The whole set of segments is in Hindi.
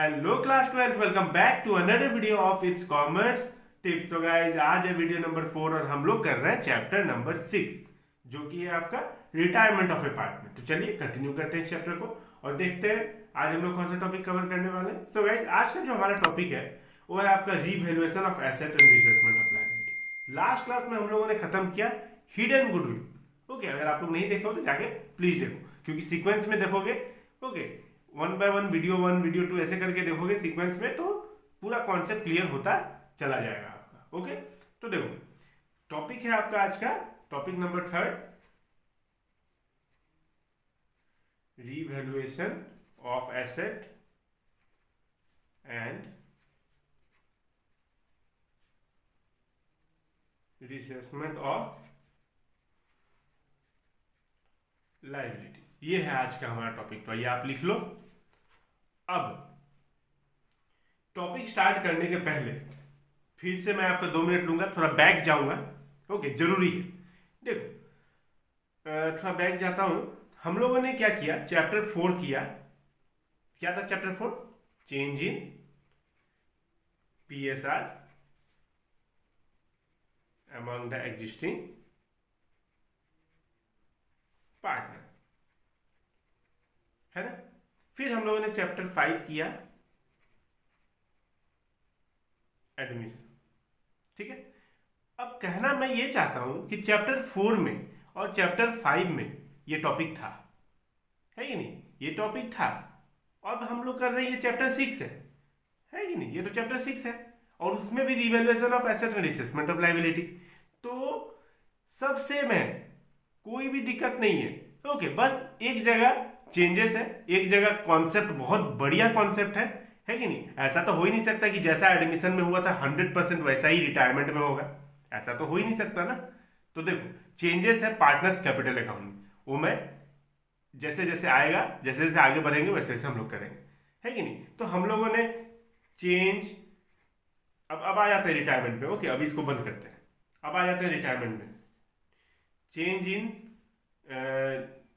Hello class 12, welcome back to another video of it's commerce tips. तो गाइस आज है वीडियो नंबर 4 और हम लोग कर रहे हैं चैप्टर नंबर 6 जो कि है आपका रिटायरमेंट ऑफ ए पार्टनर। तो चलिए कंटिन्यू करते हैं इस चैप्टर को और देखते हैं आज हम लोग कौन सा टॉपिक कवर करने वाले हैं। सो गाइस आज का जो हमारा टॉपिक है वो है आपका revaluation of asset and reassessment of liability. Last class में हम लोगों ने खत्म किया हिडन गुडविल। ओके, अगर आप लोग नहीं देखे हो तो जाके प्लीज देखो, क्योंकि सीक्वेंस में देखोगे okay one by one video 2 ऐसे करके देखोगे सीक्वेंस में तो पूरा कॉन्सेप्ट क्लियर होता चला जाएगा आपका। ओके, तो देखो टॉपिक है आपका आज का topic number 3, revaluation of asset and reassessment of liability. ये है आज का हमारा टॉपिक, तो ये आप लिख लो। अब टॉपिक स्टार्ट करने के पहले फिर से मैं आपका 2 मिनट लूंगा, थोड़ा बैक जाऊंगा। ओके, जरूरी है। देखो थोड़ा बैक जाता हूं। हम लोगों ने क्या किया, चैप्टर 4 किया। क्या था chapter 4? Change in PSR among the existing partner, है ना। फिर हम लोगों ने चैप्टर 5 किया एडमिशन। ठीक है, अब कहना मैं ये चाहता हूं कि चैप्टर 4 में और चैप्टर 5 में ये टॉपिक था, है कि नहीं? ये टॉपिक था। अब हम लोग कर रहे हैं, ये चैप्टर 6 है कि नहीं? ये तो चैप्टर 6 है और उसमें भी revaluation of asset and assessment of liability. तो सब सेम है, कोई भी दिक्कत नहीं है। ओके, बस एक जगह चेंजेस है, एक जगह कॉन्सेप्ट बहुत बढ़िया कॉन्सेप्ट है कि नहीं? ऐसा तो हो ही नहीं सकता कि जैसा एडमिशन में हुआ था 100% वैसा ही रिटायरमेंट में होगा, ऐसा तो हो ही नहीं सकता ना। तो देखो चेंजेस है पार्टनर्स कैपिटल अकाउंट में, वो मैं जैसे जैसे आएगा, जैसे जैसे आगे बढ़ेंगे वैसे वैसे हम लोग करेंगे, है कि नहीं? तो हम लोगों ने चेंज, अब आ जाते हैं रिटायरमेंट पे। ओके, अब इसको बंद करते हैं। अब आ जाते हैं रिटायरमेंट में।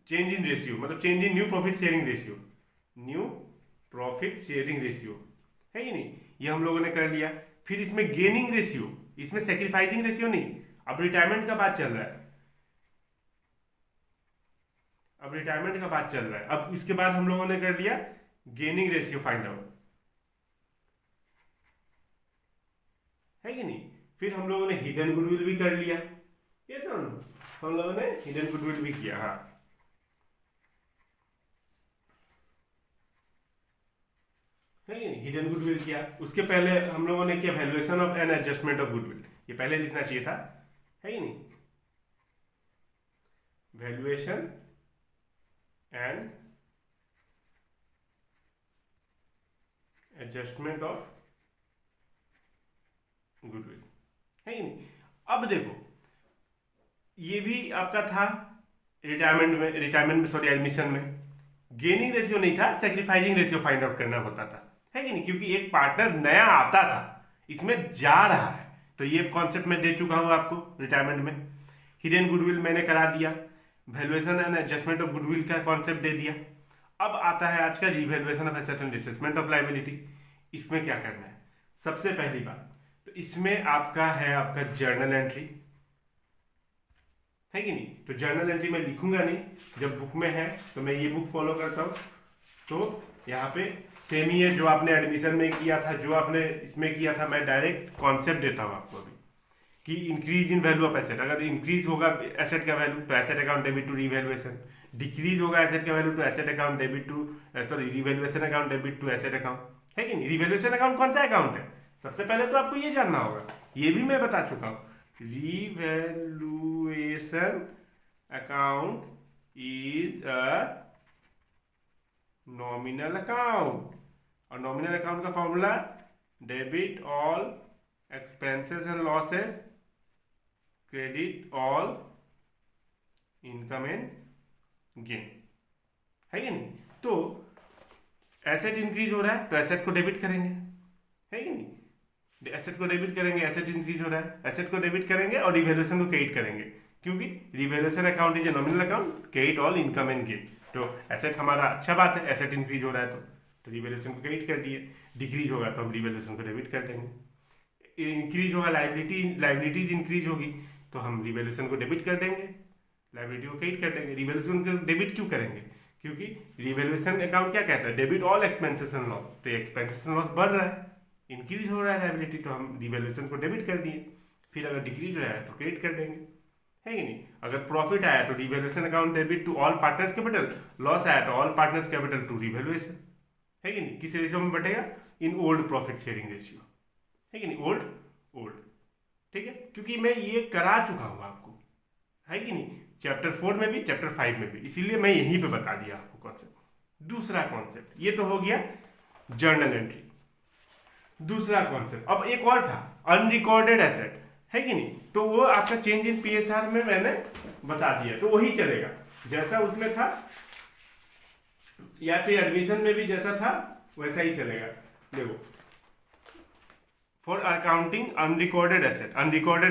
चेंज इन रेशियो, मतलब change in new profit sharing ratio, new profit sharing ratio, है कि नहीं? ये हम लोगों ने कर लिया। फिर इसमें गेनिंग रेशियो, इसमें सेक्रीफाइसिंग रेशियो नहीं। अब रिटायरमेंट का बात चल रहा है, अब रिटायरमेंट का बात चल रहा है। अब इसके बाद हम लोगों ने कर लिया गेनिंग रेशियो फाइंड आउट, है कि नहीं? फिर हम लोगों ने हिडन गुडविल भी कर लिया। ये सुन, हम लोगों ने हिडन गुडविल भी किया। हाँ, है कि नहीं? हिडन गुडविल किया। उसके पहले हम लोगों ने किया valuation of and adjustment of goodwill. ये पहले लिखना चाहिए था, है कि नहीं? Valuation and adjustment of goodwill, है कि नहीं? अब देखो ये भी आपका था रिटायरमेंट में सॉरी एडमिशन में। गेनिंग रेशियो नहीं था, सेक्रीफाइसिंग रेशियो फाइंड आउट करना होता था, है कि नहीं? क्योंकि एक पार्टनर नया आता था, इसमें जा रहा है, तो ये कॉन्सेप्ट मैं दे चुका हूं आपको रिटायरमेंट में। हिडन गुडविल मैंने करा दिया, valuation and adjustment of goodwill का कॉन्सेप्ट दे दिया। अब आता है आज का revaluation of asset and assessment of liability. इसमें क्या करना है? सबसे पहली बात तो इसमें आपका है आपका जर्नल एंट्री, है कि नहीं? तो जर्नल एंट्री मैं लिखूंगा नहीं, जब बुक में है तो मैं ये बुक फॉलो करता हूँ। तो यहाँ पे सेम ही है जो आपने एडमिशन में किया था, जो आपने इसमें किया था। मैं डायरेक्ट कॉन्सेप्ट देता हूँ आपको अभी कि increase in value of asset. अगर इंक्रीज होगा एसेट का वैल्यू तो asset account debit to revaluation, decrease होगा एसेट का वैल्यू तो asset account debit to sorry revaluation account debit to asset account, है कि नहीं? रिवैल्यूएशन अकाउंट कौन सा अकाउंट है? सबसे पहले तो आपको ये जानना होगा, ये भी मैं बता चुका हूँ। Revaluation account is a nominal account, और नॉमिनल अकाउंट का formula debit all expenses and losses, credit all income and gain, है कि नहीं? तो एसेट इंक्रीज हो रहा है तो एसेट को डेबिट करेंगे, है कि नहीं? एसेट को डेबिट करेंगे, एसेट इंक्रीज हो रहा है, एसेट को डेबिट करेंगे और रिवैल्यूएशन को क्रेडिट करेंगे, क्योंकि revaluation account is a nominal account, credit all income and gain. तो एसेट हमारा अच्छा बात है, एसेट इंक्रीज हो रहा है तो तो रिवैल्यूएशन को क्रेडिट कर दिए, डिक्रीज होगा तो हम रिवैल्यूएशन को डेबिट कर देंगे, इंक्रीज होगा लाइबिलिटीज इंक्रीज होगी तो हम रिवैल्यूएशन को डेबिट कर देंगे, लाइबिलिटी को क्रेडिट कर देंगे। रिवैल्यूएशन को डेबिट क्यों करेंगे? क्योंकि रिवैल्यूएशन अकाउंट क्या कहता है, debit all expenses and loss, तो एक्सपेंसेस एंड लॉस बढ़ रहा है, इंक्रीज हो रहा है लाइबिलिटी, तो हम रिवैल्यूएशन को डेबिट कर दिए। फिर अगर डिक्रीज हो रहा है तो क्रेडिट कर देंगे, है कि नहीं। अगर प्रॉफिट आया तो revaluation account debit to all partners capital, loss आया तो all partners capital to revaluation, है कि नहीं। किस रेशियो में बटेगा? In old profit sharing ratio, है कि नहीं, ओल्ड, ठीक है। क्योंकि मैं ये करा चुका हूं आपको, है कि नहीं, चैप्टर 4 में भी चैप्टर 5 में भी, इसीलिए मैं यहीं पे बता दिया आपको कॉन्सेप्ट। दूसरा कॉन्सेप्ट ये तो हो गया जर्नल एंट्री। दूसरा कॉन्सेप्ट अब एक और था, अनरिकॉर्डेड एसेट, है कि नहीं। तो वो आपका चेंज इन पीएसआर में मैंने बता दिया, तो वही चलेगा जैसा उसमें था, या फिर एडमिशन में भी जैसा था वैसा ही चलेगा। देखो, फॉर अकाउंटिंग अनरिकॉर्डेड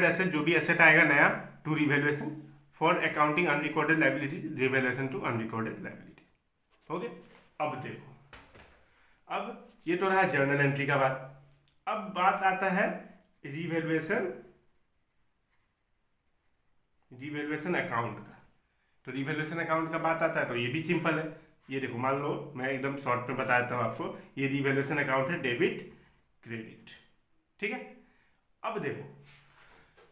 एसेट जो भी एसेट आएगा नया to revaluation, for accounting unrecorded liabilities revaluation to unrecorded liabilities. Okay, अब देखो, अब ये तो रहा जर्नल एंट्री का बात। अब बात आता है रिवैल्यूएशन अकाउंट का। तो रिवैल्यूएशन अकाउंट का बात आता है तो ये भी सिंपल है। ये देखो, मान लो मैं एकदम शॉर्ट में बता देता हूँ आपको, ये रिवैल्यूएशन अकाउंट है, डेबिट क्रेडिट, ठीक है। अब देखो,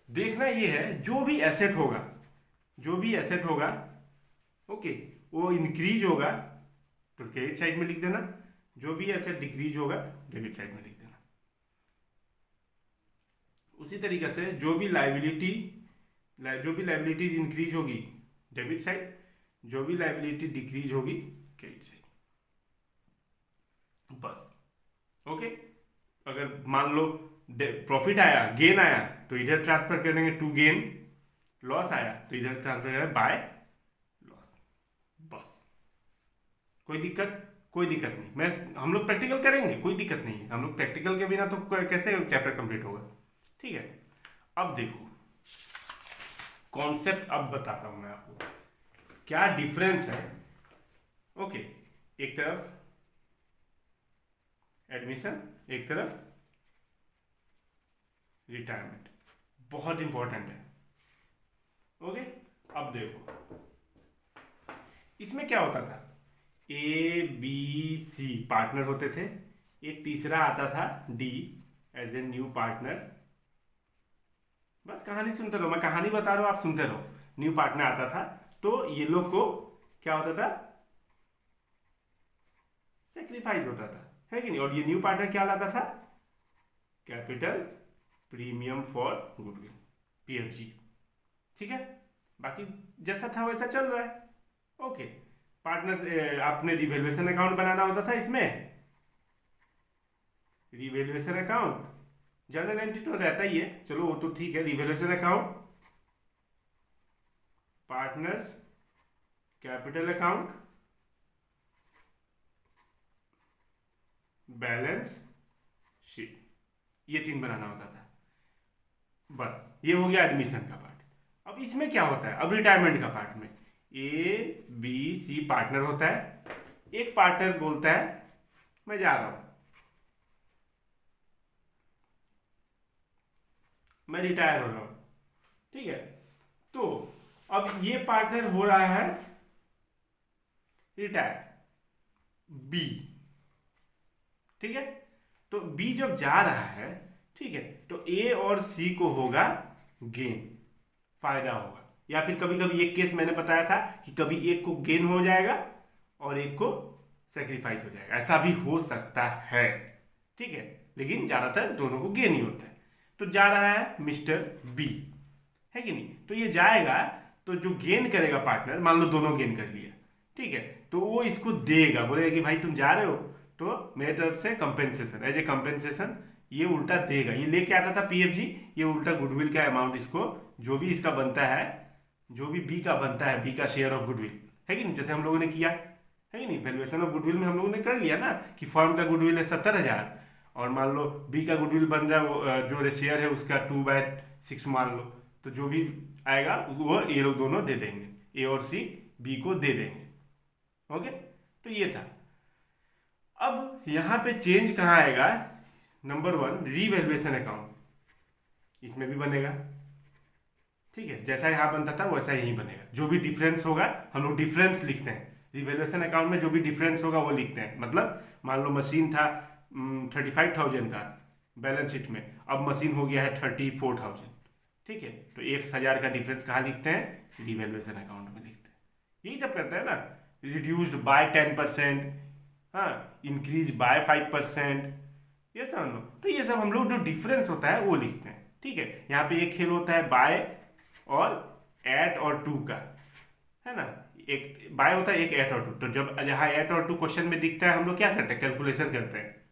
देखना ये है जो भी एसेट होगा, ओके, वो इंक्रीज होगा तो क्रेडिट साइड में लिख देना, जो भी एसेट डिक्रीज होगा डेबिट साइड में लिख देना। उसी तरीके से जो भी लायबिलिटीज इंक्रीज होगी डेबिट साइड, जो भी लायबिलिटी डिक्रीज होगी क्रेडिट साइड, बस। ओके, अगर मान लो प्रॉफिट आया, गेन आया तो इधर ट्रांसफर करेंगे टू गेन, लॉस आया तो इधर ट्रांसफर करेंगे बाय लॉस, बस। कोई दिक्कत नहीं। हम लोग प्रैक्टिकल करेंगे, कोई दिक्कत नहीं है। हम लोग प्रैक्टिकल के बिना तो कैसे चैप्टर कंप्लीट होगा, ठीक है। अब देखो कॉन्सेप्ट, अब बताता हूं मैं आपको क्या डिफरेंस है। ओके, एक तरफ एडमिशन, एक तरफ रिटायरमेंट, बहुत इंपॉर्टेंट है। ओके, अब देखो इसमें क्या होता था, ए बी सी पार्टनर होते थे, एक तीसरा आता था D as a new partner. बस कहानी सुनते रहो, मैं कहानी बता रहा हूं, आप सुनते रहो। न्यू पार्टनर आता था तो ये लोग को क्या होता था, सेक्रीफाइस होता था, है कि नहीं। और ये न्यू पार्टनर क्या लाता था, capital premium for goodwill, PFG, ठीक है। बाकी जैसा था वैसा चल रहा है। ओके, पार्टनर्स, आपने रिवैल्यूएशन अकाउंट बनाना होता था, इसमें रिवैल्यूएशन अकाउंट, जर्नल एंट्री तो रहता ही है, चलो वो तो ठीक है। Revaluation account, partners capital account, balance sheet, ये 3 बनाना होता था, बस। ये हो गया एडमिशन का पार्ट। अब इसमें क्या होता है, अब रिटायरमेंट का पार्ट में ए बी सी पार्टनर होता है, एक पार्टनर बोलता है मैं जा रहा हूं, मैं रिटायर हो रहा हूं, ठीक है। तो अब ये पार्टनर हो रहा है रिटायर, बी, ठीक है। तो बी जब जा रहा है, ठीक है, तो ए और सी को होगा गेन, फायदा होगा। या फिर कभी कभी एक केस मैंने बताया था कि कभी एक को गेन हो जाएगा और एक को सेक्रीफाइस हो जाएगा, ऐसा भी हो सकता है, ठीक है। लेकिन ज्यादातर दोनों को गेन ही होता है। तो जा रहा है मिस्टर बी, है कि नहीं। तो ये जाएगा तो जो गेन करेगा पार्टनर, मान लो दोनों गेन कर लिया, ठीक है, तो वो इसको देगा, बोलेगा कि भाई तुम जा रहे हो तो मेरे तरफ से कंपेंसेशन, एज ए कंपेंसेशन ये उल्टा देगा। ये लेके आता था पीएफजी, ये उल्टा गुडविल का अमाउंट इसको, जो भी इसका बनता है, जो भी बी का बनता है, बी का शेयर ऑफ गुडविल, है कि नहीं, जैसे हम लोगों ने किया, है कि नहीं। वैल्यूएशन ऑफ गुडविल में हम लोगों ने कर लिया ना कि फर्म का गुडविल है 70,000 और मान लो बी का गुडविल बन रहा है, जो शेयर है उसका 2/6 मान लो, तो जो भी आएगा वो ये लोग दोनों दे देंगे, ए और सी बी को दे देंगे। ओके, तो ये था। अब यहाँ पे चेंज कहाँ आएगा? नंबर 1, रीवैल्यूएशन अकाउंट, इसमें भी बनेगा। ठीक है, जैसा यहाँ बनता था वैसा यही बनेगा। जो भी डिफरेंस होगा हम लोग डिफरेंस लिखते हैं, रिवैल्यूएशन अकाउंट में जो भी डिफरेंस होगा वो लिखते हैं। मतलब मान लो मशीन था 35,000 का बैलेंस शीट में, अब मशीन हो गया है 34,000। ठीक है, तो 1,000 का डिफरेंस कहाँ लिखते हैं? रिवैल्यूएशन अकाउंट में लिखते हैं। यही सब करते हैं ना, रिड्यूस्ड बाय 10%, हाँ, इंक्रीज बाय 5%, ये सब हम लोग, तो ये सब हम लोग जो डिफरेंस होता है वो लिखते हैं। ठीक है, यहाँ पे एक खेल होता है बाय और एट और टू का, है ना। एक बाय होता है, एक एट और टू। तो जब यहाँ एट और टू क्वेश्चन में दिखता है हम लोग क्या करते हैं? कैलकुलेशन करते हैं।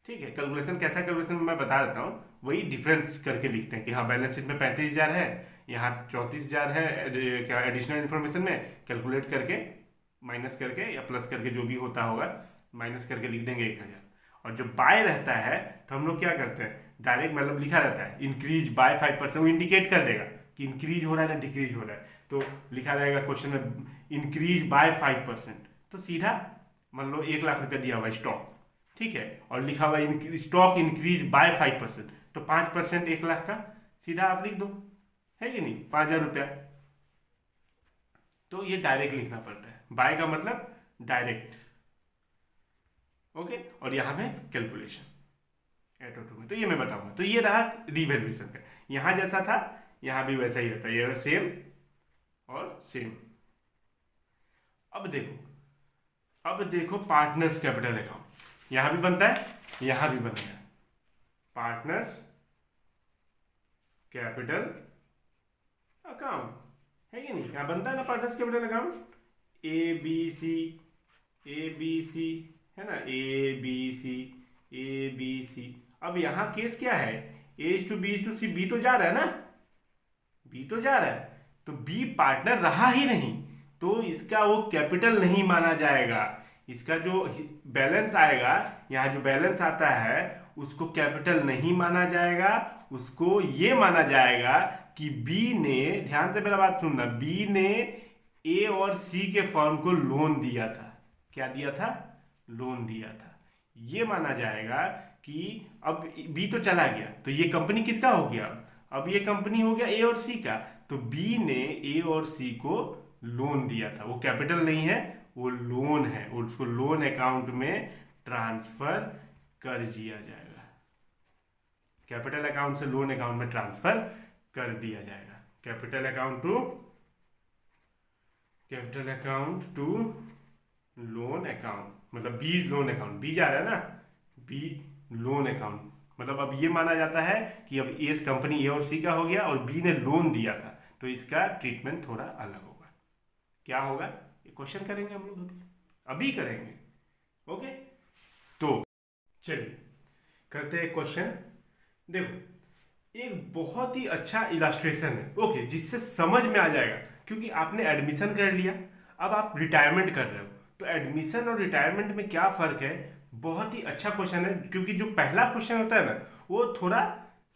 ठीक है, कैलकुलेशन कैसा कैलकुलेशन मैं बता देता हूँ। वही डिफरेंस करके लिखते हैं कि हाँ बैलेंस शीट में 35,000 है, यहाँ 34,000 है, क्या एडिशनल इन्फॉर्मेशन में कैलकुलेट करके माइनस करके या प्लस करके जो भी होता होगा माइनस करके लिख देंगे 1,000। और जब बाय रहता है तो हम लोग क्या करते हैं? डायरेक्ट मतलब लिखा रहता है इंक्रीज बाय 5%, वो इंडिकेट कर देगा कि इंक्रीज हो रहा है ना डिक्रीज हो रहा है। तो लिखा रहेगा क्वेश्चन में इंक्रीज बाय 5%, तो सीधा मान लो 1,00,000 रुपया दिया हुआ स्टॉक, ठीक है, और लिखा हुआ स्टॉक इंक्रीज बाय 5%, तो 5% 1,00,000 का सीधा आप लिख दो, है कि नहीं, 5,000 रुपया। तो ये डायरेक्ट लिखना पड़ता है, बाय का मतलब डायरेक्ट। ओके, और यहाँ पे कैलकुलेशन एट और टू में, तो ये मैं बताऊंगा। तो ये रहा रिवैल्यूएशन का। यहाँ जैसा था यहाँ भी वैसा ही रहता है, ये सेम और सेम। अब देखो पार्टनर्स कैपिटल अकाउंट, यहां भी बनता है, यहां भी बनेगा पार्टनर्स कैपिटल अकाउंट, है कि नहीं? यहां बनता है ना partners capital account, A B C, है ना, ए बी सी। अब यहां केस क्या है? A:B:C, बी तो जा रहा है ना, बी तो जा रहा है, तो बी पार्टनर रहा ही नहीं, तो इसका वो कैपिटल नहीं माना जाएगा। इसका जो बैलेंस आएगा, यहाँ जो बैलेंस आता है उसको कैपिटल नहीं माना जाएगा। उसको ये माना जाएगा कि बी ने, ध्यान से मेरा बात सुनना, बी ने ए और सी के फर्म को लोन दिया था। क्या दिया था? लोन दिया था। ये माना जाएगा कि अब बी तो चला गया, तो ये कंपनी किसका हो गया? अब ये कंपनी हो गया ए और सी का, तो बी ने ए और सी को लोन दिया था, वो कैपिटल नहीं है, वो लोन है, और उसको लोन अकाउंट में ट्रांसफर कर दिया जाएगा। कैपिटल अकाउंट से लोन अकाउंट में ट्रांसफर कर दिया जाएगा। Capital account to loan account, मतलब बी लोन अकाउंट, बी जा रहा है ना, बी लोन अकाउंट, मतलब अब ये माना जाता है कि अब ए कंपनी ए और सी का हो गया और बी ने लोन दिया था, तो इसका ट्रीटमेंट थोड़ा अलग होगा। क्या होगा? ये क्वेश्चन करेंगे हम लोग, अभी करेंगे। ओके, तो चलिए करते हैं क्वेश्चन। देखो एक बहुत ही अच्छा इलास्ट्रेशन है, ओके, जिससे समझ में आ जाएगा, क्योंकि आपने एडमिशन कर लिया, अब आप रिटायरमेंट कर रहे हो, तो एडमिशन और रिटायरमेंट में क्या फर्क है? बहुत ही अच्छा क्वेश्चन है, क्योंकि जो पहला क्वेश्चन होता है ना वो थोड़ा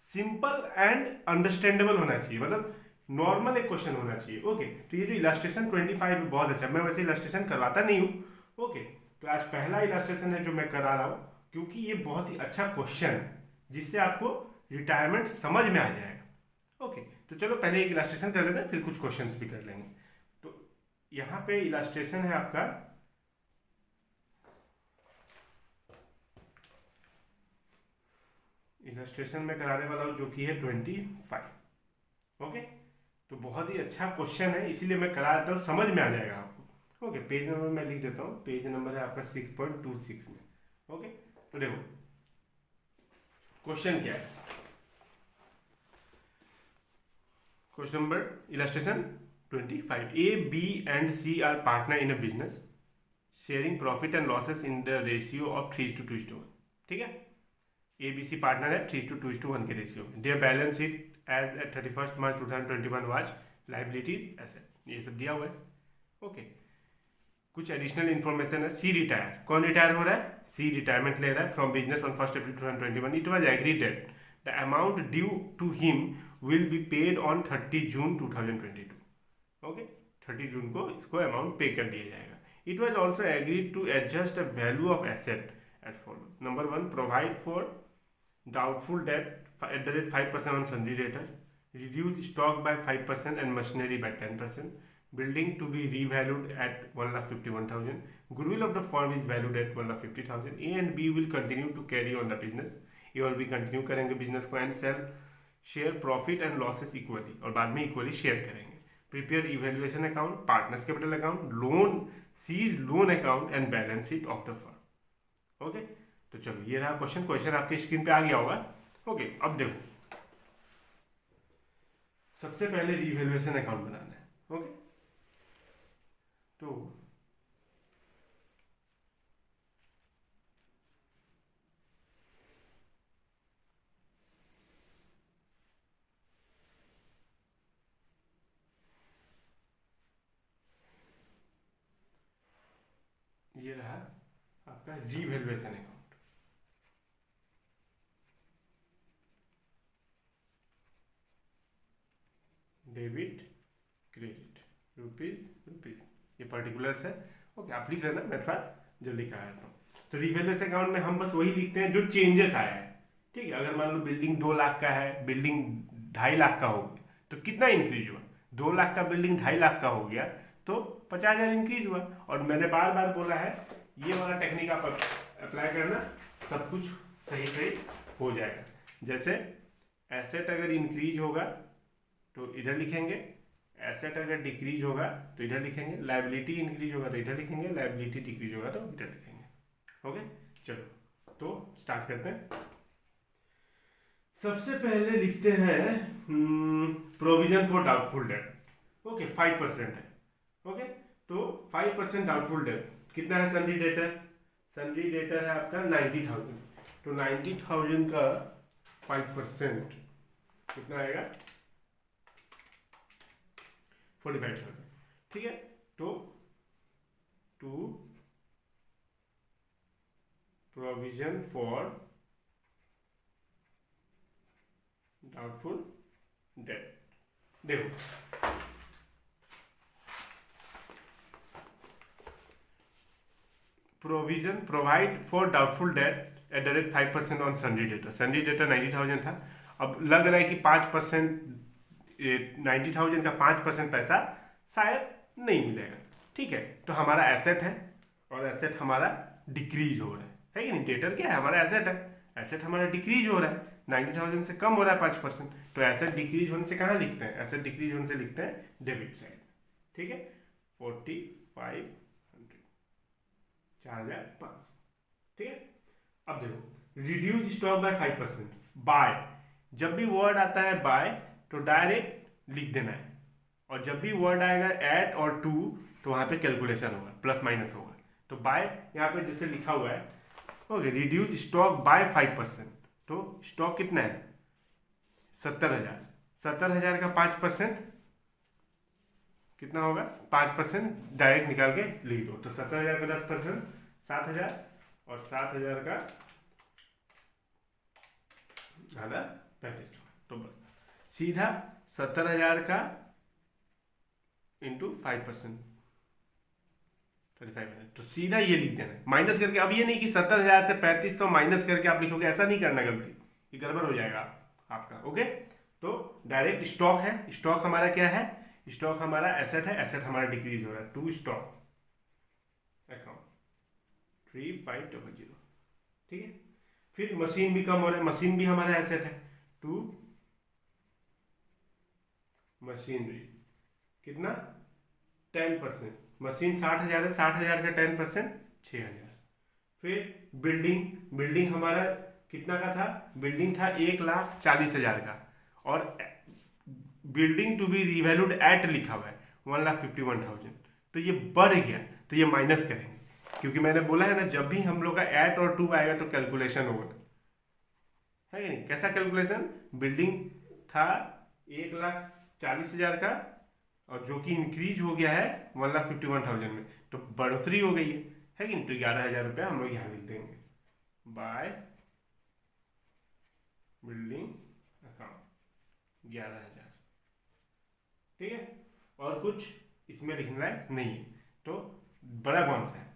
सिंपल एंड अंडरस्टैंडेबल होना चाहिए, मतलब नॉर्मल एक क्वेश्चन होना चाहिए। ओके, तो ये जो इलास्ट्रेशन 25 बहुत अच्छा, मैं वैसे इलास्ट्रेशन करवाता नहीं हूँ। ओके, तो आज पहला इलास्ट्रेशन है जो मैं करा रहा हूँ, क्योंकि ये बहुत ही अच्छा क्वेश्चन है जिससे आपको रिटायरमेंट समझ में आ जाएगा। ओके, तो चलो पहले एक इलास्ट्रेशन कर लेते हैं, फिर कुछ क्वेश्चंस भी कर लेंगे। तो यहाँ पे इलास्ट्रेशन है आपका, इलस्ट्रेशन में कराने वाला हूं जो कि है 25। ओके, तो बहुत ही अच्छा क्वेश्चन है, इसीलिए मैं करा देता हूँ, समझ में आ जाएगा आपको। ओके, पेज नंबर मैं लिख देता हूँ, पेज नंबर है आपका 6.26 में। ओके, तो देखो क्वेश्चन क्या है। Question number illustration 25, A B and C are partner in a business sharing profit and losses in the ratio of 3:2:1। ठीक है, ए बी सी पार्टनर है, 3:2:1 के रेशियो में। Their balance sheet as at 31 March 2021 was liabilities asset, ये सब दिया हुआ है। ओके, कुछ एडिशनल इन्फॉर्मेशन है। सी रिटायर, कौन रिटायर हो रहा है? सी रिटायरमेंट ले रहा है from business on 1 April 2021। It was agreed that the amount due to him will be paid on 30 June 2022। Okay, 30 June को इसको अमाउंट पे कर दिया जाएगा। It was also agreed to adjust the value of asset as follows. Number one, provide for doubtful debt at the rate 5% on sundry debtor, reduce stock by 5% and machinery by 10%, building to be revalued at 1,51,000, goodwill of the firm is valued at 1,50,000, A and B will continue to carry on the business, A और B कंटिन्यू करेंगे बिजनेस को, and shall share profit and losses equally, और बाद में इक्वली शेयर करेंगे. Prepare evaluation account, partners capital account, loan C's loan account and balance sheet of the firm. Okay, तो चलो ये रहा क्वेश्चन आपके स्क्रीन पे आ गया होगा. ओके, अब देखो सबसे पहले रिवैल्यूएशन अकाउंट बनाना है. ओके, तो ये रहा आपका revaluation account. Debit credit, rupees, ये पर्टिकुलर्स है. ओके, आप लिख लेना, मैं थोड़ा जल्दी करा देता हूँ. तो रिवैल्यूएशन अकाउंट में हम बस वही लिखते हैं जो चेंजेस आया है. ठीक है, अगर मान लो बिल्डिंग 2 लाख का है, बिल्डिंग 2.5 लाख का हो गया, तो कितना इंक्रीज हुआ? 2 लाख का बिल्डिंग 2.5 लाख का हो गया तो 50,000 इंक्रीज हुआ. और मैंने बार बार बोला है ये वाला टेक्निक आप अप्लाई करना, सब कुछ सही हो जाएगा. जैसे एसेट अगर इंक्रीज होगा तो इधर लिखेंगे, एसेट अगर डिक्रीज होगा तो इधर लिखेंगे, लायबिलिटी इंक्रीज होगा तो इधर लिखेंगे, लायबिलिटी डिक्रीज होगा तो इधर लिखेंगे. ओके, चलो तो स्टार्ट करते हैं. सबसे पहले लिखते हैं provision for doubtful date. Okay, 5% है. ओके, तो 5% डाउटफुल डेट कितना है? सन्ड्री डेटर है आपका 90,000. तो 90,000 का 5% कितना आएगा? 45,000. ठीक है, तो to provision for doubtful debt. देखो provision provide for doubtful debt at the rate 5% on sundry debtor. Sundry debtor 90,000 था. अब लग रहा है कि 5%, 90,000 का 5% पैसा शायद नहीं मिलेगा. ठीक है, तो हमारा एसेट है और एसेट हमारा डिक्रीज हो रहा है कि नहीं? डेटर क्या है? हमारा एसेट है, एसेट हमारा डिक्रीज हो रहा है, 90,000 से कम हो रहा है 5%. तो एसेट डिक्रीज होने से कहाँ लिखते हैं? एसेट डिक्रीज होने से लिखते हैं डेबिट साइड. ठीक है, 4500, 4,500. ठीक है, अब देखो रिड्यूस स्टॉक बाय 5%. बाय, जब भी वर्ड आता है बाय तो डायरेक्ट लिख देना है, और जब भी वर्ड आएगा एट और टू तो वहां पे कैलकुलेशन होगा, प्लस माइनस होगा. तो बाय यहाँ पे जैसे लिखा हुआ है, ओके, रिड्यूस स्टॉक बाय 5%. तो स्टॉक कितना है? 70,000. 70,000 का 5% कितना होगा? 5% डायरेक्ट निकाल के लिख दो. तो 70,000 का 10% 7,000, और 7,000 का आधा 3500. तो बस सीधा 70,000 का इंटू 5%, 3500. तो सीधा ये लिख देना है माइनस करके. अब ये नहीं कि 70,000 से 3500 माइनस करके आप लिखोगे, ऐसा नहीं करना, गलती, ये गड़बड़ हो जाएगा आपका. ओके, तो डायरेक्ट स्टॉक है. स्टॉक हमारा क्या है? स्टॉक हमारा एसेट है, एसेट हमारा डिक्रीज हो रहा है. To stock account 3500. ठीक है, फिर मशीन भी कम हो रहा है, मशीन भी हमारा एसेट है. टू मशीनरी कितना? 10%. मशीन 60,000 है, 60,000 का 10% 6,000. फिर बिल्डिंग हमारा कितना का था? बिल्डिंग था 1,40,000 का, और building to be revalued at लिखा हुआ है 1,51,000. तो ये बढ़ गया, तो ये माइनस करेंगे, क्योंकि मैंने बोला है ना, जब भी हम लोग का एट और टू आएगा तो कैलकुलेशन होगा, है कि नहीं? कैसा कैलकुलेशन? बिल्डिंग था 1,40,000 का, और जो कि इंक्रीज हो गया है 1,51,000 में, तो बढ़ोतरी हो गई है कि नहीं? तो 11,000 रुपया हम लोग यहाँ लिख देंगे बाय बिल्डिंग अकाउंट 11,000. ठीक है, और कुछ इसमें लिखना है नहीं है. तो बड़ा कौन सा है,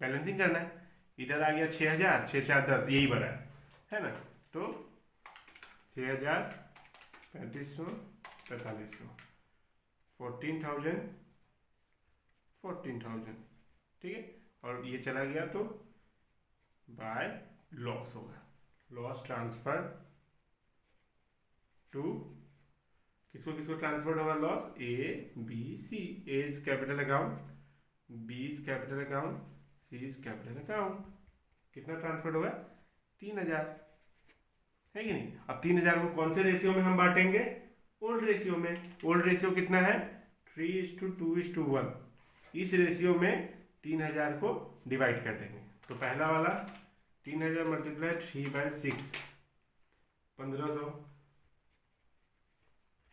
बैलेंसिंग करना है। इधर आ गया 6,000, 6,410, यही बड़ा है ना। तो 6,000, 3,500, 4,500, 14,000, 14,000, ठीक है। और ये चला गया तो बाय लॉस होगा, लॉस ट्रांसफर टू, किसको किसको ट्रांसफर होगा loss, A B C. A is capital account, B is capital account, C is capital account. कितना ट्रांसफर होगा, 3,000, है कि नहीं। अब 3,000 को कौन से रेशियो में हम बांटेंगे, ओल्ड रेशियो में। ओल्ड रेशियो कितना है, 3:2:1। इस रेशियो में 3,000 को डिवाइड कर देंगे। तो पहला वाला 3,000 मल्टीप्लाई 3/6, 1,500,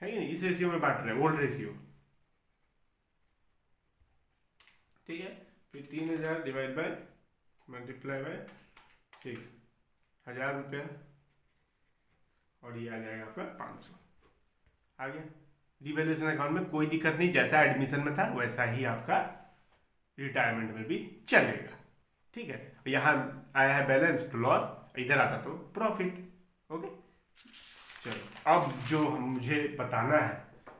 है कि नहीं। इस रेशियो में बांट रहे हैं, ओल्ड रेशियो, ठीक है। फिर 3,000 डिवाइड बाय मल्टीप्लाई बाय 6, 1,000 रुपया, और ये आ जाएगा आपका 500। आ गया। रिवैल्यूएशन अकाउंट में कोई दिक्कत नहीं, जैसा एडमिशन में था वैसा ही आपका रिटायरमेंट में भी चलेगा, ठीक है। यहाँ आया है बैलेंस तो लॉस, इधर आता तो प्रॉफिट। ओके, चलो अब जो मुझे बताना है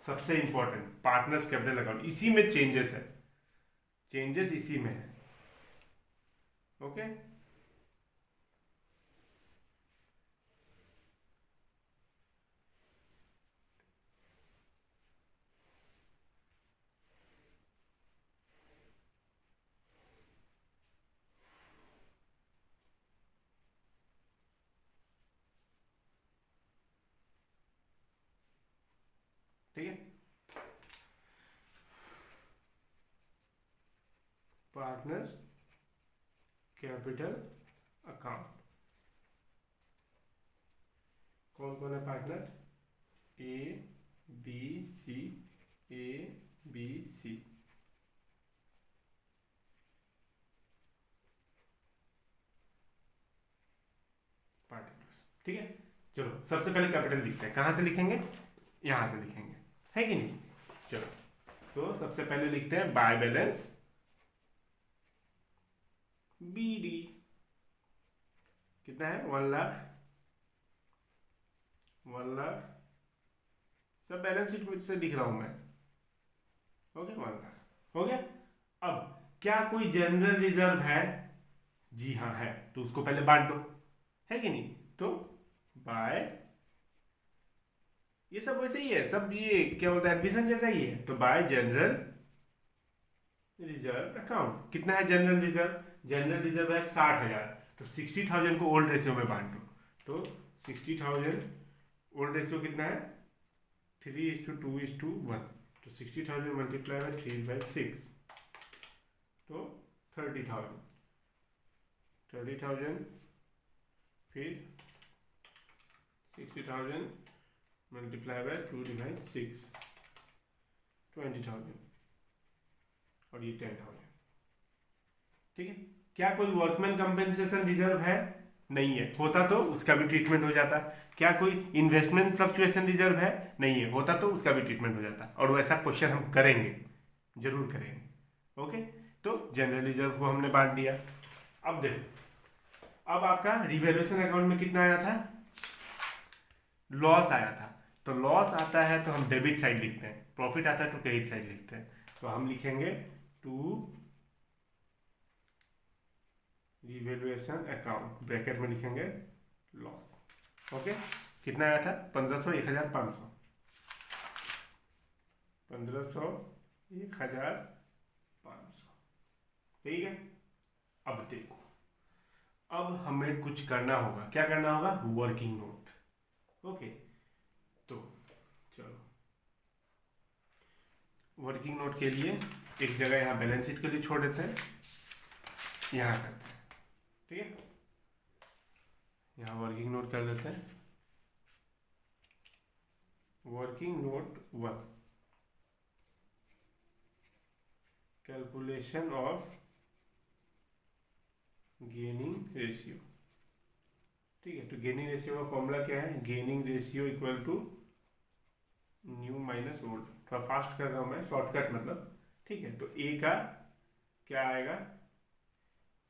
सबसे इंपॉर्टेंट, पार्टनर्स कैपिटल अकाउंट, इसी में चेंजेस है, चेंजेस इसी में है। ओके, ठीक है। पार्टनर्स कैपिटल अकाउंट, कौन कौन है partner, A B C, A B C, partners, ठीक है। चलो सबसे पहले कैपिटल लिखते हैं, कहां से लिखेंगे, यहां से लिखेंगे, है कि नहीं। चलो तो सबसे पहले लिखते हैं बाय बैलेंस बी डी, कितना है, 1,00,000, 1,00,000, सब बैलेंस शीट से लिख रहा हूं मैं। ओके, 1,00,000 हो गया। अब क्या कोई जनरल रिजर्व है, जी हाँ है, तो उसको पहले बांट दो, है कि नहीं। तो बाय, ये सब वैसे ही है, सब ये क्या बोलता है एडमिशन जैसा ही है। तो बाय जनरल रिजर्व अकाउंट, कितना है जनरल रिजर्व, जनरल रिजर्व है 60,000, तो 60,000 को ओल्ड रेशियो में बांट दो। तो 60,000 ओल्ड रेशियो कितना है, 3:2:1, तो 60,000 मल्टीप्लाई बाय 3/6, तो 30,000, 30,000, फिर 60,000 मल्टीप्लाई बाय 2/6, 20,000, और ये 10,000, ठीक है। क्या कोई वर्कमैन कंपेंसेशन रिजर्व है, नहीं है, होता तो उसका भी ट्रीटमेंट हो जाता। क्या कोई इन्वेस्टमेंट फ्लक्चुएशन रिजर्व है, नहीं है, होता तो उसका भी ट्रीटमेंट हो जाता। और वैसा क्वेश्चन हम करेंगे, जरूर करेंगे। ओके, तो जनरल रिजर्व को हमने बांट दिया। अब देखो, अब आपका रिवैल्यूएशन अकाउंट में कितना आया था, लॉस आया था। तो लॉस आता है तो हम डेबिट साइड लिखते हैं, प्रॉफिट आता है तो क्रेडिट साइड लिखते हैं। तो हम लिखेंगे टू रिवैल्यूएशन अकाउंट, ब्रैकेट में लिखेंगे लॉस। ओके, कितना आया था, 1,500, 1,500, 1,500, 1,500, ठीक है। अब देखो, अब हमें कुछ करना होगा, क्या करना होगा, वर्किंग नोट। ओके, तो चलो वर्किंग नोट के लिए एक जगह यहाँ बैलेंस शीट के लिए छोड़ देते हैं, यहाँ करते हैं, ठीक है। यहाँ वर्किंग नोट कर देते हैं, working note 1, calculation of gaining ratio, ठीक है। तो गेनिंग रेशियो का फॉर्मूला क्या है, gaining ratio equal to new minus old, थोड़ा फास्ट कर रहा हूँ मैं, शॉर्टकट मतलब, ठीक है। तो ए का क्या आएगा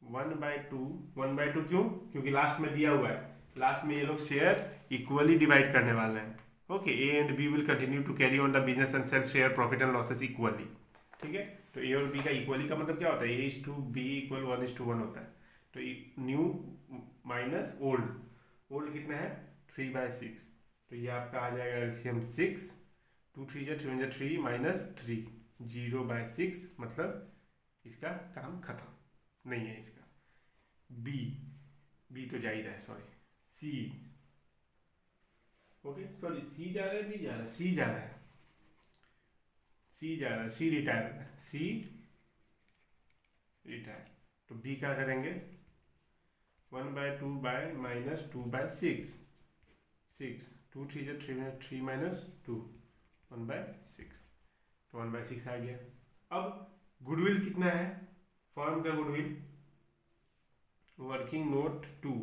1/2, 1/2 क्यों? क्योंकि लास्ट में दिया हुआ है, लास्ट में ये लोग शेयर इक्वली डिवाइड करने वाले हैं। Okay, A and B will continue to carry on the business and shall share profit and losses equally, ठीक है। तो ए और बी का इक्वली का मतलब क्या होता है, A/B इक्वल 1:1 होता है। तो न्यू माइनस ओल्ड, ओल्ड कितना है 3/6, तो ये आपका आ जाएगा एलसीएम 6, 2 3 जा 3 जा 3 -3, 0/6, मतलब इसका काम खत्म नहीं है इसका। बी तो जा ही रहा है, sorry C, okay sorry C जा रहा है, बी जा रहा है, सी जा रहा है, सी जा रहा है, सी रिटायर हो रहा है, सी रिटायर। तो बी क्या करेंगे 1/2 बाय -2/6, 6 2 3 जा 3 -2, 1/6, तो 1/6 आ गया। अब गुडविल कितना है फर्म का गुडविल, वर्किंग नोट 2,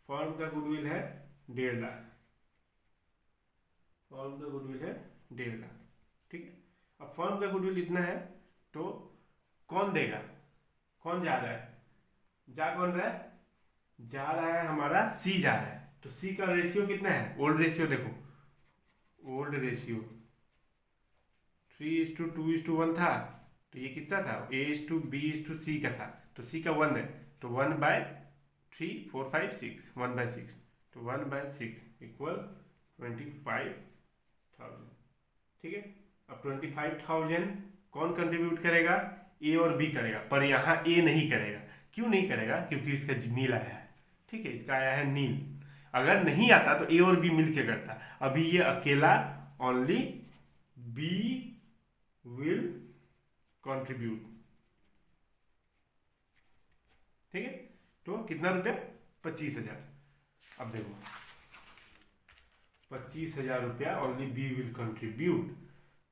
फर्म का गुडविल है 1.5 लाख, फर्म का गुडविल है 1.5 लाख, ठीक है। अब फर्म का गुडविल इतना है, तो कौन देगा, कौन जा रहा है, जा कौन रहा है, जा रहा है हमारा सी जा रहा है। तो सी का रेशियो कितना है, ओल्ड रेशियो देखो, ओल्ड रेशियो 3:2:1 था, तो ये किसका था A/B/C का था, तो सी का 1 है, तो 1/3 4 5 6 1/6, तो 1/6 इक्वल 25,000, ठीक है। अब 25,000 कौन कंट्रीब्यूट करेगा, ए और बी करेगा, पर यहाँ ए नहीं करेगा। क्यों नहीं करेगा, क्योंकि इसका नील आया है, ठीक है, इसका आया है नील। अगर नहीं आता तो ए और बी मिलके करता, अभी ये अकेला ओनली बी विल कंट्रीब्यूट, ठीक है। तो कितना रुपया 25,000। अब देखो 25,000 रुपया ओनली बी विल कंट्रीब्यूट,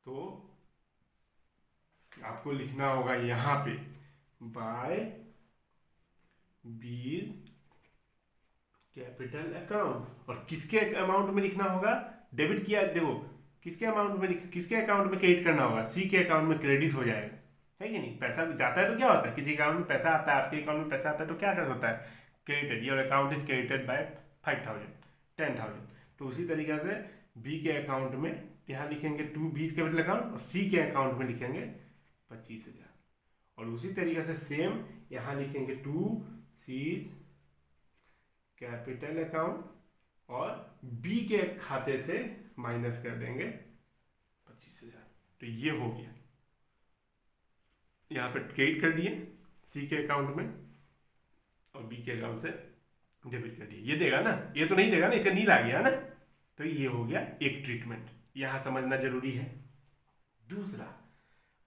तो आपको लिखना होगा यहां पे बाय बीज कैपिटल अकाउंट, और किसके अमाउंट में लिखना होगा, डेबिट किया, देखो किसके अमाउंट में, किसके अकाउंट में क्रेडिट करना होगा, सी के अकाउंट में क्रेडिट हो जाएगा, है कि नहीं। पैसा जाता है तो क्या होता है, किसी अकाउंट में पैसा आता है, आपके अकाउंट में पैसा आता है तो क्या कर होता है, credited, your account is credited bye 5,000 10,000। तो उसी तरीके से बी के अकाउंट में यहाँ लिखेंगे 2 बीज कैपिटल अकाउंट, और सी के अकाउंट में लिखेंगे 25,000, और उसी तरीके से सेम यहाँ लिखेंगे 2 सीज कैपिटल अकाउंट, और बी के खाते से माइनस कर देंगे 25,000। तो ये हो गया, यहाँ पे क्रेडिट कर दिए सी के अकाउंट में, और बी के अकाउंट से डेबिट कर दिए। ये देगा ना, ये तो नहीं देगा ना, इसे नील आ गया ना, तो ये हो गया एक ट्रीटमेंट, यहां समझना जरूरी है। दूसरा,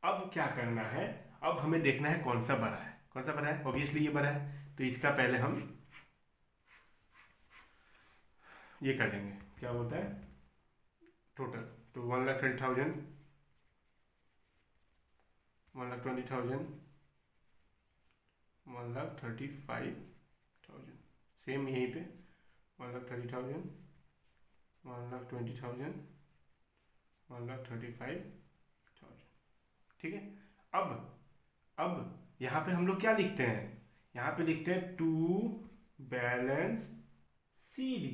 अब क्या करना है, अब हमें देखना है कौन सा बड़ा है, कौन सा बड़ा है, ऑब्वियसली ये बड़ा है, तो इसका पहले हम ये कर देंगे, क्या होता है टोटल, तो 1,30,000 1,20,000 1,35,000, सेम यहीं पे 1,30,000 1,20,000 1,35,000, ठीक है। अब यहाँ पे हम लोग क्या लिखते हैं, यहाँ पे लिखते हैं टू बैलेंस CD,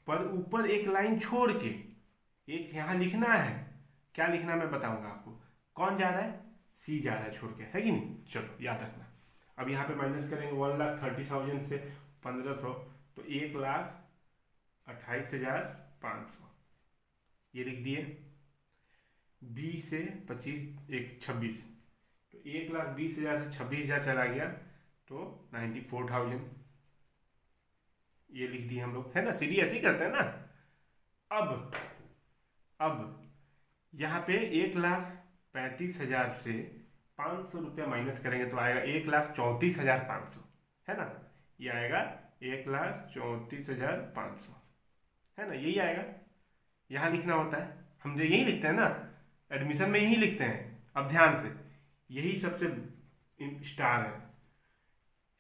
पर ऊपर एक लाइन छोड़ के एक यहाँ लिखना है, क्या लिखना मैं बताऊंगा आपको। कौन जा रहा है, सी जा रहा है छोड़ के, है कि नहीं, चलो याद रखना। अब यहाँ पे माइनस करेंगे 1,30,000 से 1,500, तो 1,28,500 ये लिख दिए। बी से 25 1 26, तो 1,20,000 से 26,000 चला गया, तो 94,000 ये लिख दिए हम लोग, है ना, सीधी ऐसे ही करते हैं ना। अब यहाँ पे 1,35,000 से 500 रुपया माइनस करेंगे तो आएगा 1,34,500, है ना, ये आएगा 1,34,500, है ना, यही आएगा। यहाँ लिखना होता है, हम जो यही लिखते हैं ना, एडमिशन में यही लिखते हैं। अब ध्यान से, यही सबसे स्टार है,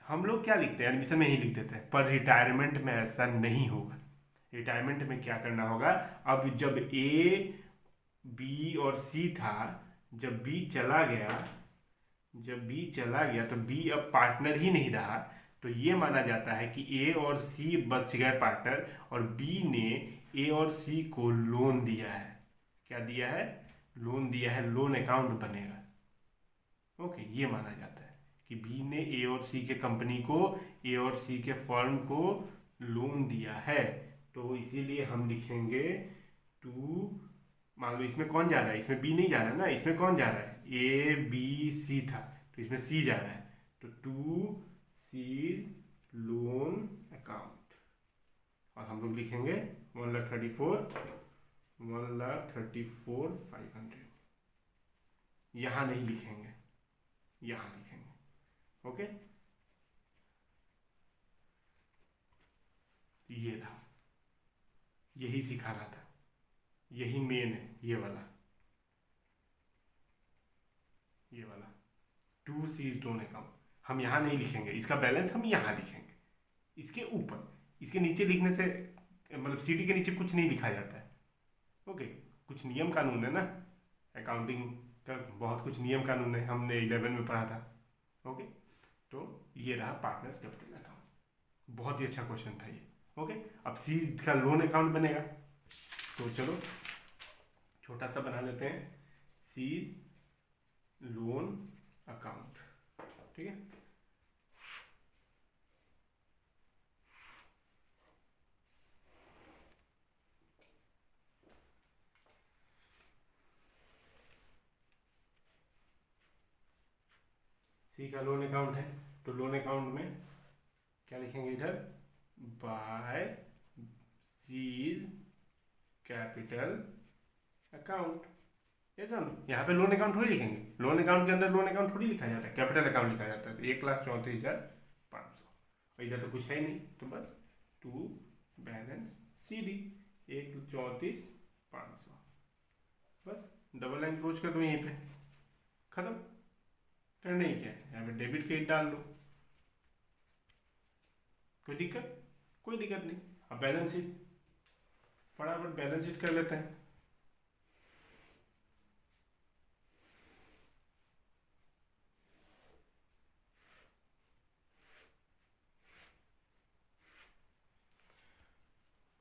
हम लोग क्या लिखते हैं, एडमिशन में यही लिख देते हैं, पर रिटायरमेंट में ऐसा नहीं होगा। रिटायरमेंट में क्या करना होगा, अब जब A बी और सी था, जब बी चला गया, तो बी अब पार्टनर ही नहीं रहा, तो ये माना जाता है कि ए और सी बच गए पार्टनर, और बी ने ए और सी को लोन दिया है। क्या दिया है? लोन दिया है, लोन अकाउंट बनेगा। ओके, ये माना जाता है कि बी ने ए और सी के कंपनी को, ए और सी के फर्म को लोन दिया है। तो इसीलिए हम लिखेंगे टू, मान लो इसमें कौन जा रहा है, इसमें बी नहीं जा रहा है ना, इसमें कौन जा रहा है, ए बी सी था, तो इसमें सी जा रहा है, तो टू सीज लोन अकाउंट। और हम लोग लिखेंगे 1,34,500। यहां नहीं लिखेंगे, यहां लिखेंगे। ओके, ये रहा, यही सिखाना था, यही मेन है, ये वाला टू सीज लोन अकाउंट हम यहाँ नहीं लिखेंगे, इसका बैलेंस हम यहाँ लिखेंगे, इसके ऊपर। इसके नीचे लिखने से मतलब सीडी के नीचे कुछ नहीं लिखा जाता है। ओके, कुछ नियम कानून है ना, अकाउंटिंग का बहुत कुछ नियम कानून है, हमने 11 में पढ़ा था। ओके, तो ये रहा पार्टनर्स कैपिटल अकाउंट, बहुत ही अच्छा क्वेश्चन था ये। ओके, अब सी का लोन अकाउंट बनेगा, तो चलो छोटा सा बना लेते हैं, सीज लोन अकाउंट। ठीक है, सी का लोन अकाउंट है, तो लोन अकाउंट में क्या लिखेंगे इधर, बाय सीज कैपिटल अकाउंट। ऐसा यहाँ पे लोन अकाउंट थोड़ी लिखेंगे, लोन अकाउंट के अंदर लोन अकाउंट थोड़ी लिखा जाता है, कैपिटल अकाउंट लिखा जाता है। तो 1,34,500, और इधर तो कुछ है ही नहीं, तो बस टू बैलेंस सी डी 1,34,500, बस डबल लाइन क्लोज कर दो यहीं पे, खत्म। करना ही क्या है, यहाँ पे डेबिट क्रेडिट डाल दो, कोई दिक्कत? कोई दिक्कत नहीं। अब बैलेंस शीट, फटाफट बैलेंस शीट कर लेते हैं।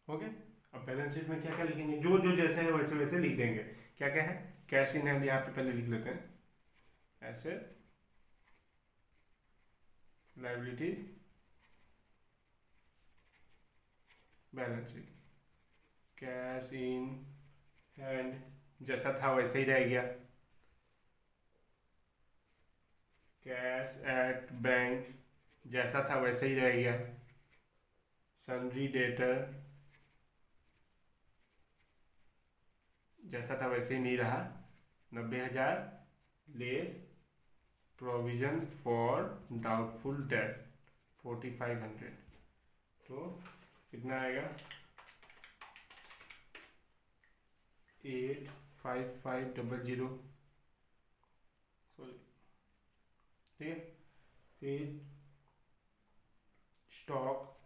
ओके, अब बैलेंस शीट में क्या क्या लिखेंगे, जो जो जैसे है वैसे वैसे लिख देंगे। क्या क्या है, कैश इन हैंड यहाँ पे पहले लिख लेते हैं, asset, liabilities, balance sheet. Cash in hand जैसा था वैसे ही रह गया, कैश एट बैंक जैसा था वैसे ही रह गया, सन्ड्री डेटर जैसा था वैसे ही नहीं रहा, 90,000 less provision for doubtful date 4,500, तो कितना आएगा, 8,5,500। सॉरी, ठीक है। फिर स्टॉक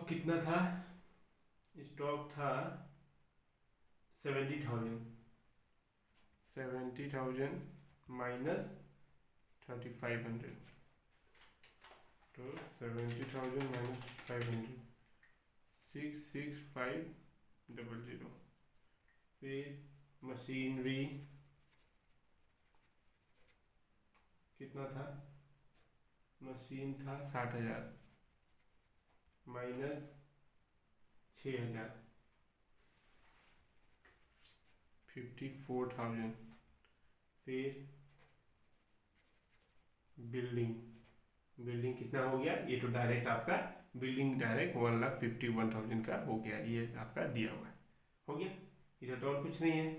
कितना था, स्टॉक था 70,000 माइनस 3,500, तो 70,000 माइनस 500, 6,6,500। फिर मशीनरी कितना था, मशीन था 60,000 माइनस 6,000, 54,000। फिर बिल्डिंग कितना हो गया, ये तो डायरेक्ट आपका बिल्डिंग डायरेक्ट 1,51,000 का हो गया, ये आपका दिया हुआ है, हो गया। इधर तो और कुछ नहीं है,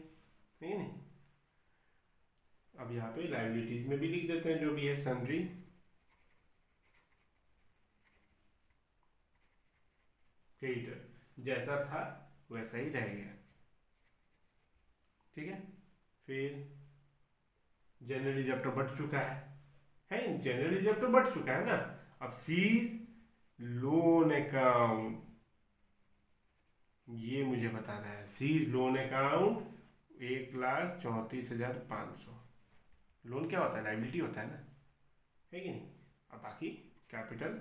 नहीं। अब यहाँ पे लायबिलिटीज में भी लिख देते हैं जो भी है, सन्ड्री, क्रेडिटर जैसा था वैसा ही रह गया, ठीक है। फिर जनरल रिजर्व तो बढ़ चुका है जनरल रिजर्व तो बढ़ चुका है ना। अब सीज लोन अकाउंट, ये मुझे बताना है। Seize loan account 1,34,500। लोन क्या होता है? लाइबिलिटी होता है ना, है कि नहीं? अब बाकी कैपिटल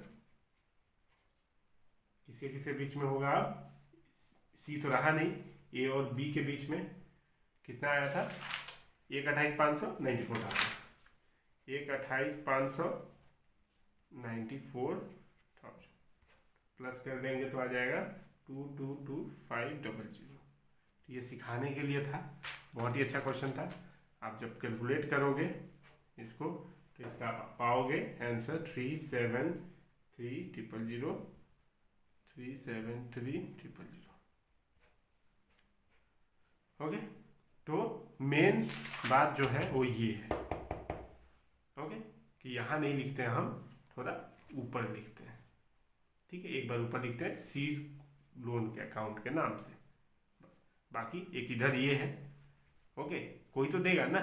किसके किसके बीच में होगा? अब सी तो रहा नहीं, ए और बी के बीच में कितना आया था? 1,28,594, 1,28,594 प्लस कर देंगे तो आ जाएगा 222,500। तो ये सिखाने के लिए था, बहुत ही अच्छा क्वेश्चन था। आप जब कैलकुलेट करोगे इसको तो इसका पाओगे आंसर 373,000, 373,000। ओके, तो मेन बात जो है वो ये है, ओके, कि यहाँ नहीं लिखते हैं हम, थोड़ा ऊपर लिखते हैं। ठीक है, एक बार ऊपर लिखते हैं सीज लोन के अकाउंट के नाम से, बस। बाकी एक इधर ये है, ओके, कोई तो देगा ना।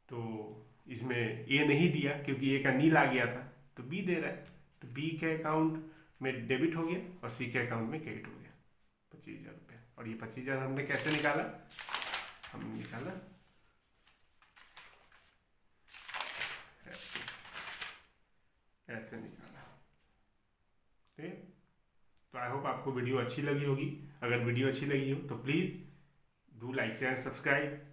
तो इसमें ए नहीं दिया क्योंकि ए का नील आ गया था, तो बी दे रहा है, तो बी के अकाउंट में डेबिट हो गया और सी के अकाउंट में क्रेडिट हो गया 25,000 रुपये। और ये 25,000 हमने कैसे निकाला? हमने निकाला ऐसे निकाला। ठीक, तो आई होप आपको वीडियो अच्छी लगी होगी। अगर वीडियो अच्छी लगी हो तो please do like share and subscribe.